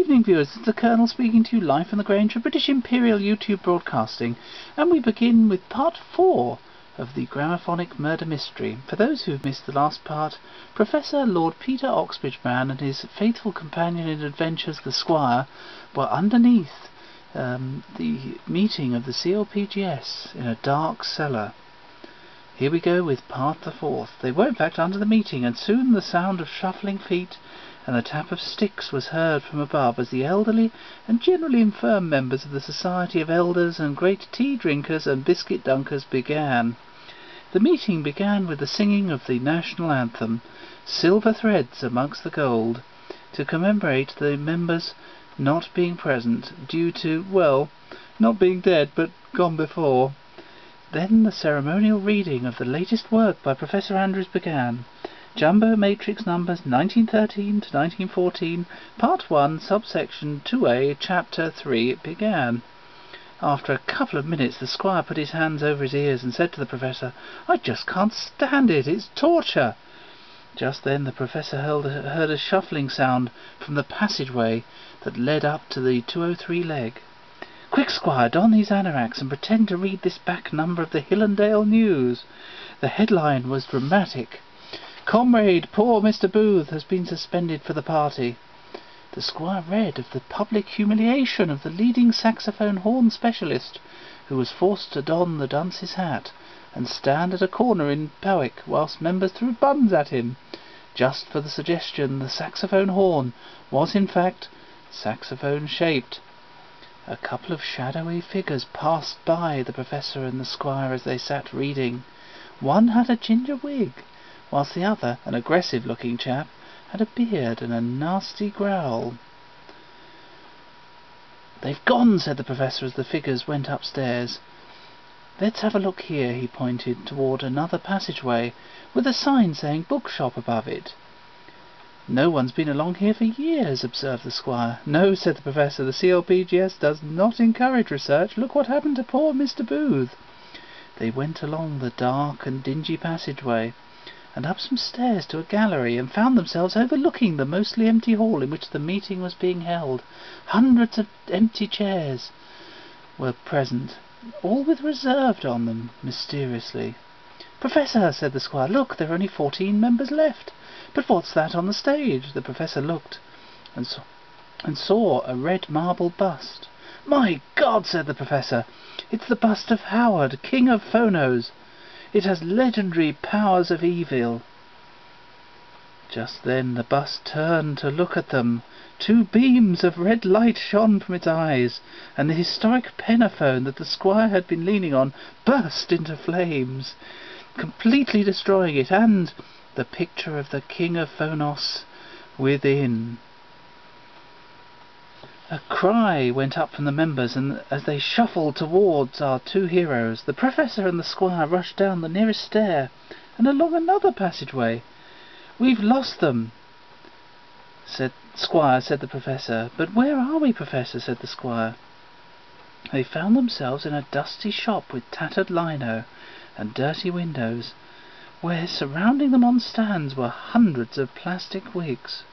evening, viewers. This is the Colonel speaking to you live from the Grange for British Imperial YouTube Broadcasting, and we begin with part 4 of the Gramophonic Murder Mystery. For those who have missed the last part, Professor Lord Peter Oxbridgeman and his faithful companion in adventures, the Squire, were underneath the meeting of the CLPGS in a dark cellar. Here we go with part the 4th. They were in fact under the meeting, and soon the sound of shuffling feet and the tap of sticks was heard from above as the elderly and generally infirm members of the Society of Elders and great tea drinkers and biscuit dunkers began. The meeting began with the singing of the national anthem, Silver Threads Amongst the Gold, to commemorate the members not being present due to, well, not being dead but gone before. Then the ceremonial reading of the latest work by Professor Andrews began. Jumbo Matrix numbers 1913 to 1914, Part 1, Subsection 2A, Chapter 3, it began. After a couple of minutes the Squire put his hands over his ears and said to the Professor, "I just can't stand it, it's torture." Just then the Professor heard a shuffling sound from the passageway that led up to the 203 leg. "Quick, Squire, don these anoraks and pretend to read this back number of the Hillendale News." The headline was dramatic. "Comrade, poor Mr. Booth has been suspended for the party." The Squire read of the public humiliation of the leading saxophone horn specialist, who was forced to don the dunce's hat and stand at a corner in Powick whilst members threw buns at him, just for the suggestion the saxophone horn was in fact saxophone-shaped. A couple of shadowy figures passed by the Professor and the Squire as they sat reading. One had a ginger wig, whilst the other, an aggressive-looking chap, had a beard and a nasty growl. "They've gone," said the Professor as the figures went upstairs. "Let's have a look here," he pointed toward another passageway, with a sign saying bookshop above it. "No one's been along here for years," observed the Squire. "No," said the Professor, "the CLPGS does not encourage research. Look what happened to poor Mr. Booth." They went along the dark and dingy passageway, and up some stairs to a gallery, and found themselves overlooking the mostly empty hall in which the meeting was being held. Hundreds of empty chairs were present, all with reserved on them, mysteriously. "Professor," said the Squire, "look, there are only 14 members left. But what's that on the stage?" The Professor looked, and saw a red marble bust. "My God," said the Professor, "it's the bust of Howard, King of Phonos. It has legendary powers of evil." Just then the bust turned to look at them. 2 beams of red light shone from its eyes, and the historic penophone that the Squire had been leaning on burst into flames, completely destroying it, and the picture of the King of Phonos within. A cry went up from the members, and as they shuffled towards our 2 heroes, the Professor and the Squire rushed down the nearest stair and along another passageway. "We've lost them," Squire, said the Professor. "But where are we, Professor?" said the Squire. They found themselves in a dusty shop with tattered lino and dirty windows, where surrounding them on stands were hundreds of plastic wigs.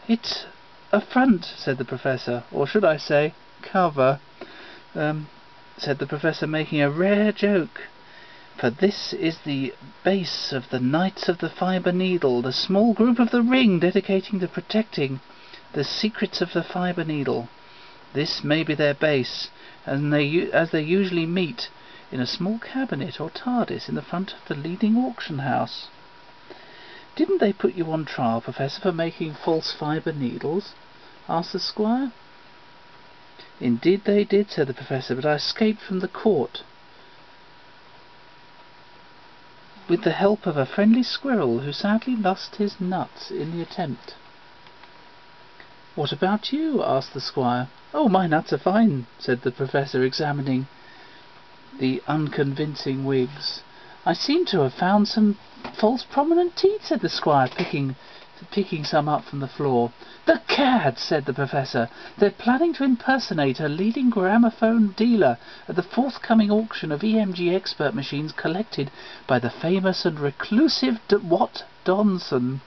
"It's a front," said the Professor, "or should I say cover," said the Professor, making a rare joke. "For this is the base of the Knights of the Fibre Needle, the small group of the Ring dedicating to protecting the secrets of the Fibre Needle. This may be their base, and as they usually meet in a small cabinet or TARDIS in the front of the leading auction house." "Didn't they put you on trial, Professor, for making false fibre needles?" asked the Squire. "Indeed they did," said the Professor, "but I escaped from the court with the help of a friendly squirrel who sadly lost his nuts in the attempt." "What about you?" asked the Squire. "Oh, my nuts are fine," said the Professor, examining the unconvincing wigs. "I seem to have found some false prominent teeth," said the Squire, picking some up from the floor. "The cads!" said the Professor. "They're planning to impersonate a leading gramophone dealer at the forthcoming auction of EMG expert machines collected by the famous and reclusive Watt Donson.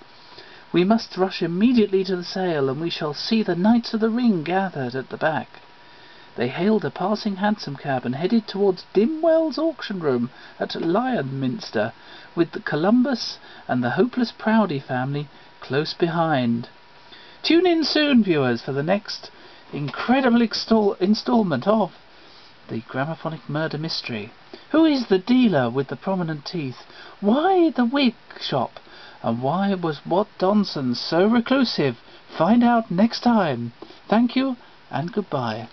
We must rush immediately to the sale, and we shall see the Knights of the Ring gathered at the back." They hailed a passing hansom cab and headed towards Dimwell's auction room at Lyonminster, with the Columbus and the Hopeless Proudy family close behind. Tune in soon, viewers, for the next incredible installment of the Gramophonic Murder Mystery. Who is the dealer with the prominent teeth? Why the wig shop? And why was Wat Donson so reclusive? Find out next time. Thank you and goodbye.